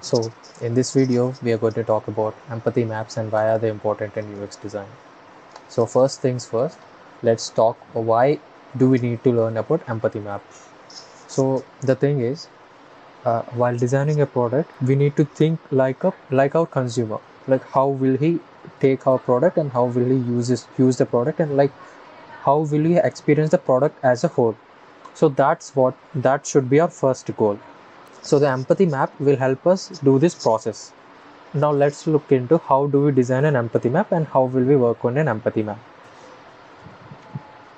So in this video, we are going to talk about empathy maps and why are they important in UX design. So first things first, let's talk why do we need to learn about empathy map. So the thing is, while designing a product, we need to think like our consumer. Like how will he take our product and how will he use the product, and like how will he experience the product as a whole. So that should be our first goal. So the empathy map will help us do this process. Now let's look into how do we design an empathy map and how will we work on an empathy map.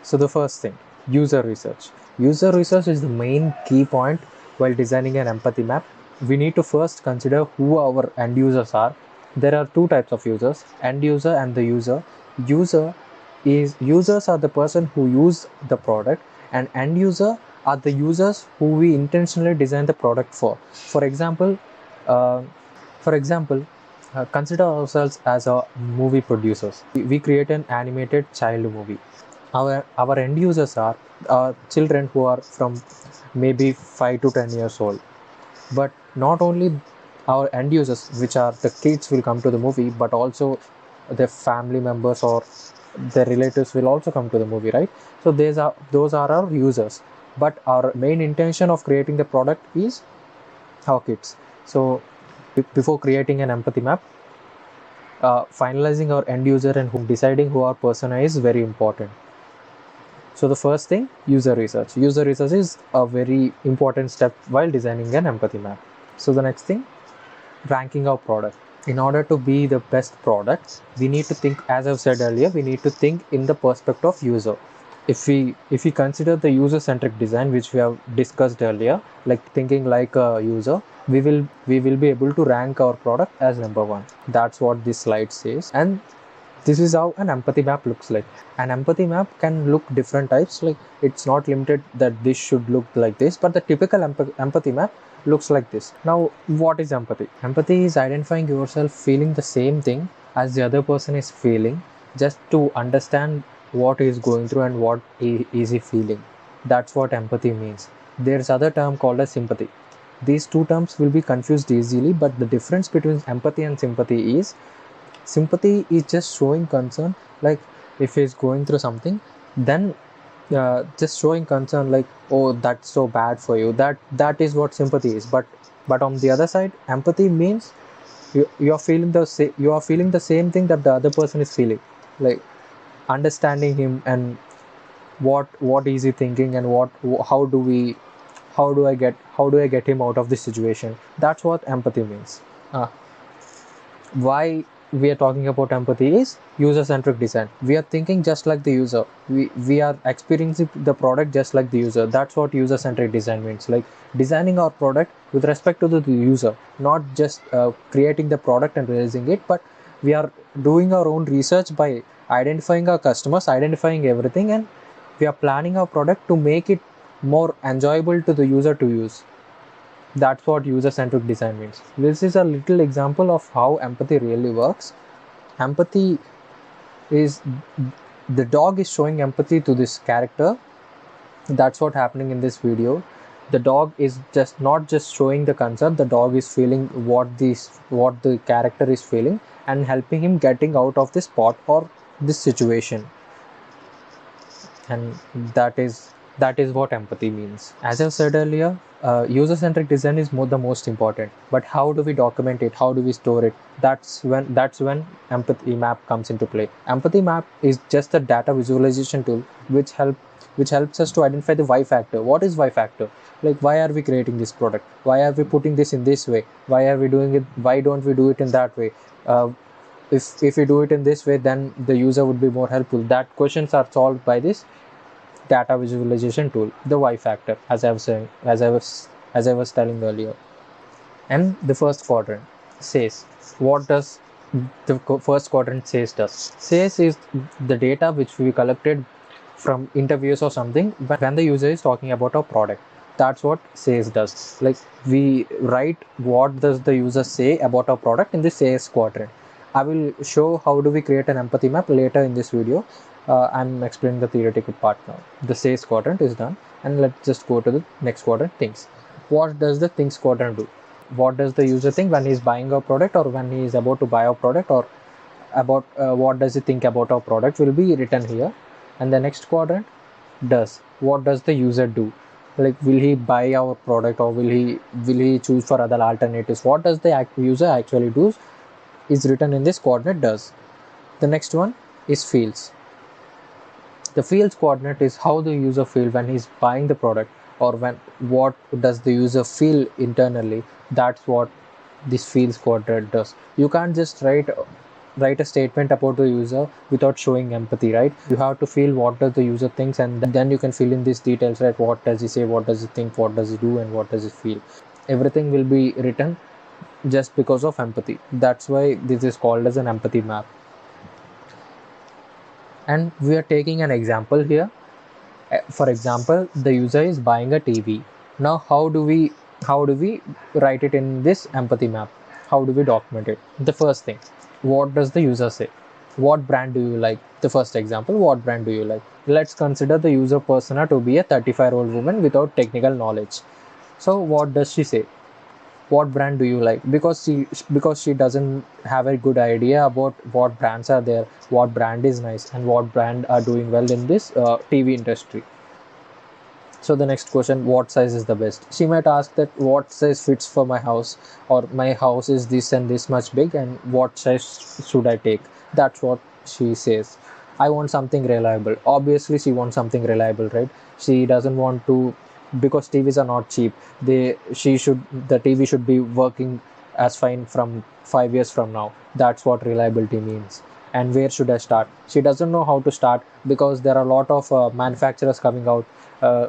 So the first thing, user research. User research is the main key point while designing an empathy map. We need to first consider who our end users are. There are two types of users, end user and the user. Users are the person who use the product, and end user are the users who we intentionally design the product for. For example, uh, consider ourselves as a movie producers. We create an animated child movie. Our end users are children who are from maybe 5 to 10 years old. But not only our end users, which are the kids, will come to the movie, but also their family members or their relatives will also come to the movie, right? So those are our users, but our main intention of creating the product is our kids. So before creating an empathy map, finalizing our end user and deciding who our persona is very important. So the first thing, user research. User research is a very important step while designing an empathy map. So the next thing, ranking our product. In order to be the best product, we need to think, as I've said earlier, we need to think in the perspective of user. If we consider the user-centric design, which we have discussed earlier, like thinking like a user, we will be able to rank our product as number one. That's what this slide says. And this is how an empathy map looks like. An empathy map can look different types, like it's not limited that this should look like this, but the typical empathy map looks like this. Now, what is empathy? Empathy is identifying yourself feeling the same thing as the other person is feeling, just to understand what he is going through and what is he feeling. That's what empathy means. There's other term called as sympathy. These two terms will be confused easily, but the difference between empathy and sympathy is, sympathy is just showing concern. Like if he's going through something, then just showing concern, like, oh, that's so bad for you. That is what sympathy is. But on the other side, empathy means you are feeling the same thing that the other person is feeling, like understanding him and what is he thinking, and how do we how do I get him out of this situation. That's what empathy means. Why we are talking about empathy is user-centric design. We are thinking just like the user. We are experiencing the product just like the user. That's what user-centric design means. Like designing our product with respect to the user, not just creating the product and releasing it, but we are doing our own research by identifying our customers, identifying everything, and we are planning our product to make it more enjoyable to the user to use. That's what user-centric design means. This is a little example of how empathy really works. Empathy is, the dog is showing empathy to this character. That's what happening in this video. The dog is just not just showing the concern. The dog is feeling what the character is feeling and helping him getting out of this spot or this situation. And that is what empathy means. As I said earlier, user-centric design is the most important, but how do we document it, how do we store it? That's when empathy map comes into play. Empathy map is just a data visualization tool which helps us to identify the why factor. What is why factor? Like, why are we creating this product? Why are we putting this in this way? Why are we doing it? Why don't we do it in that way? If we do it in this way, then the user would be more helpful. That questions are solved by this data visualization tool, the why factor, as I was telling earlier. And the first quadrant says, what does the first quadrant says is the data which we collected from interviews or something when the user is talking about our product. That's what says does. Like, we write what does the user say about our product in the says quadrant. I will show how do we create an empathy map later in this video. I'm explaining the theoretical part now. The says quadrant is done, and let's just go to the next quadrant, things. What does the things quadrant do? what does the user think when he's buying a product, or when he is about to buy a product, or about what does he think about our product will be written here. And the next quadrant, does, what does the user do, like will he buy our product, or will he choose for other alternatives, what does the user actually do is written in this coordinate does. The next one is feels. The feels coordinate is how the user feel when he's buying the product, or when what does the user feel internally. That's what this feels coordinate does. You can't just write a statement about the user without showing empathy, right? You have to feel what does the user thinks, and then you can fill in these details, right? What does he say, what does he think, what does he do, and what does he feel. Everything will be written just because of empathy. That's why this is called as an empathy map. And we are taking an example here. For example, the user is buying a TV. Now how do we write it in this empathy map? How do we document it? The first thing, what does the user say? What brand do you like? The first example, what brand do you like? Let's consider the user persona to be a 35-year-old woman without technical knowledge. So what does she say? What brand do you like? Because she doesn't have a good idea about what brands are there, what brand is nice, and what brand are doing well in this TV industry. So the next question, what size is the best? She might ask that what size fits for my house, or my house is this and this much big, and what size should I take? That's what she says. I want something reliable. Obviously she wants something reliable, right? She doesn't want to, because TVs are not cheap. The TV should be working as fine from 5 years from now. That's what reliability means. And where should I start? She doesn't know how to start, because there are a lot of manufacturers coming out uh,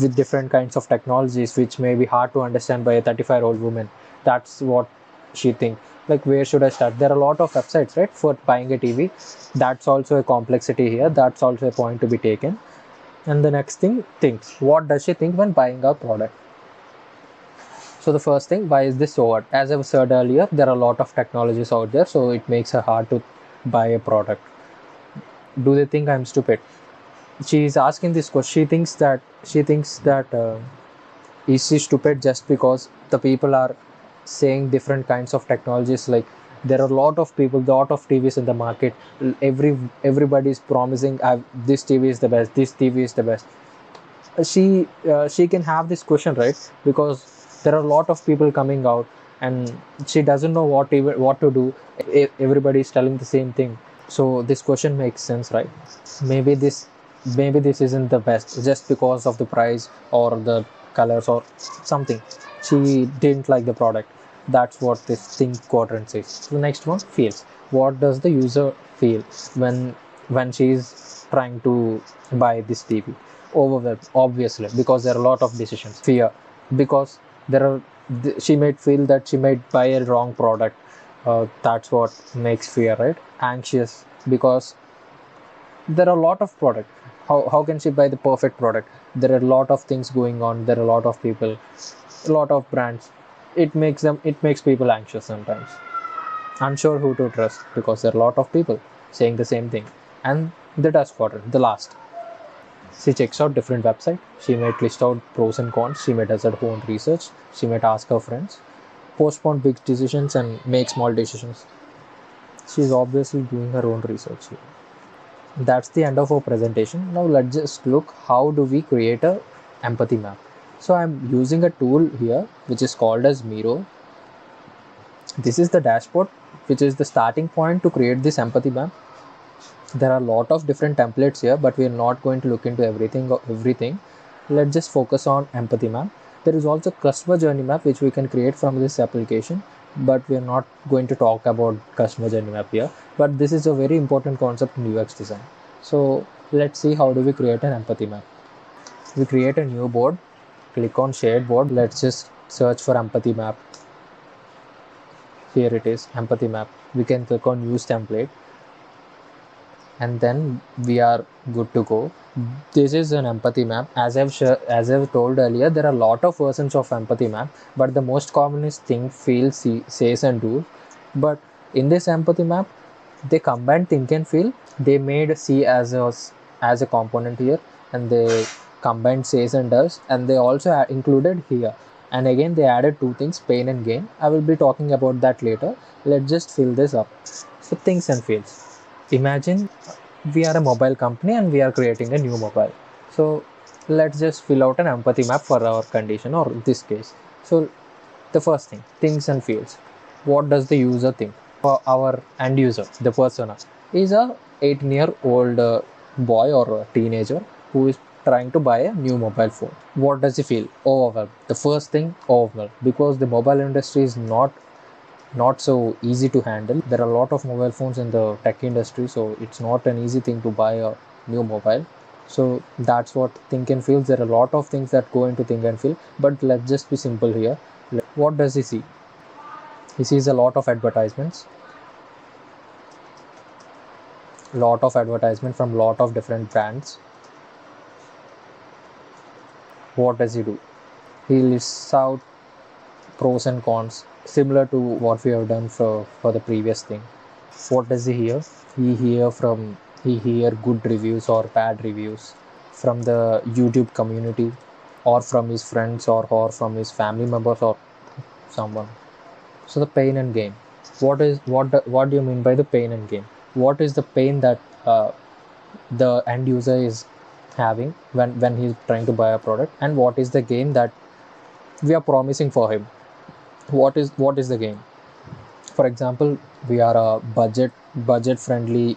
with different kinds of technologies which may be hard to understand by a 35-year-old woman. That's what she thinks. Like, where should I start? There are a lot of websites, right, for buying a TV. That's also a complexity here. That's also a point to be taken. And the next thing, thinks. What does she think when buying a product? So the first thing, why is this so hard? As I said earlier, there are a lot of technologies out there, so it makes her hard to buy a product. Do they think I'm stupid? She is asking this question. She thinks that is she stupid just because the people are saying different kinds of technologies? Like, there are a lot of people, a lot of TVs in the market. Everybody is promising, this TV is the best, this TV is the best. She can have this question, right? Because there are a lot of people coming out, and she doesn't know what to do. Everybody is telling the same thing. So this question makes sense, right? Maybe this isn't the best just because of the price or the colors or something. She didn't like the product. That's what this think quadrant says. The next one, feels. What does the user feel when she's trying to buy this TV? Overwhelmed, obviously, because there are a lot of decisions. Fear, because there are she might feel that she might buy a wrong product. That's what makes fear, right? Anxious, because there are a lot of product. How can she buy the perfect product? There are a lot of things going on. There are a lot of people, a lot of brands. It makes people anxious sometimes, unsure who to trust, because there are a lot of people saying the same thing. And the dust quadrant, the last, she checks out different websites. She might list out pros and cons. She might do her own research. She might ask her friends, postpone big decisions and make small decisions. She's obviously doing her own research here. That's the end of our presentation. Now let's just look how do we create a empathy map. So I'm using a tool here which is called as Miro. This is the dashboard, which is the starting point to create this empathy map. There are a lot of different templates here, but we're not going to look into everything. Let's just focus on empathy map. There is also customer journey map which we can create from this application, but we're not going to talk about customer journey map here. But this is a very important concept in UX design. So let's see how do we create an empathy map. We create a new board, click on shared board. Let's just search for empathy map. Here it is, empathy map. We can click on use template, and then we are good to go. This is an empathy map. As I've told earlier, there are a lot of versions of empathy map, but the most common is think, feel, see, says and do. But in this empathy map, they combine think and feel. They made see as a component here, and they combined says and does, and they also included here. And again they added two things, pain and gain. I will be talking about that later. Let's just fill this up. So things and fields. Imagine we are a mobile company and we are creating a new mobile. So let's just fill out an empathy map for our condition or this case. So the first thing, things and fields. What does the user think? For our end user, the persona is a 18-year-old boy or a teenager who is trying to buy a new mobile phone. What does he feel? Overwhelmed. The first thing, overwhelmed, because the mobile industry is not so easy to handle. There are a lot of mobile phones in the tech industry, so it's not an easy thing to buy a new mobile. So that's what think and feels. There are a lot of things that go into think and feel, but let's just be simple here. What does he see? He sees a lot of advertisements, from lot of different brands. What does he do? He lists out pros and cons, similar to what we have done for the previous thing. What does he hear? He hear good reviews or bad reviews from the YouTube community, or from his friends, or from his family members, or someone. So the pain and gain. What do you mean by the pain and gain? What is the pain that the end user is having when he's trying to buy a product, and what is the gain that we are promising for him? What is the gain? For example, we are a budget friendly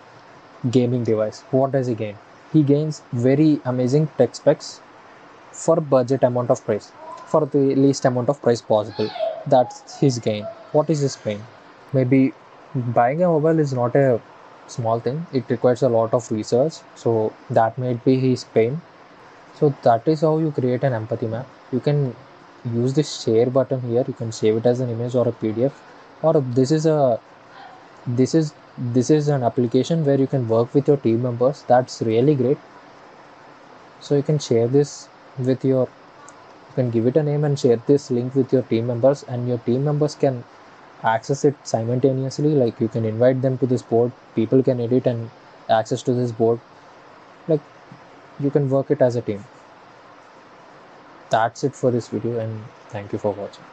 gaming device. What does he gain? He gains very amazing tech specs for budget amount of price, for the least amount of price possible. That's his gain. What is his pain? Maybe buying a mobile is not a small thing. It requires a lot of research, so that might be his pain. So that is how you create an empathy map. You can use this share button here. You can save it as an image or a PDF, or this is this is an application where you can work with your team members. That's really great. So you can share this with your, you can give it a name and share this link with your team members, and your team members can access it simultaneously. Like you can invite them to this board, people can edit and access to this board. Like you can work it as a team. That's it for this video, and thank you for watching.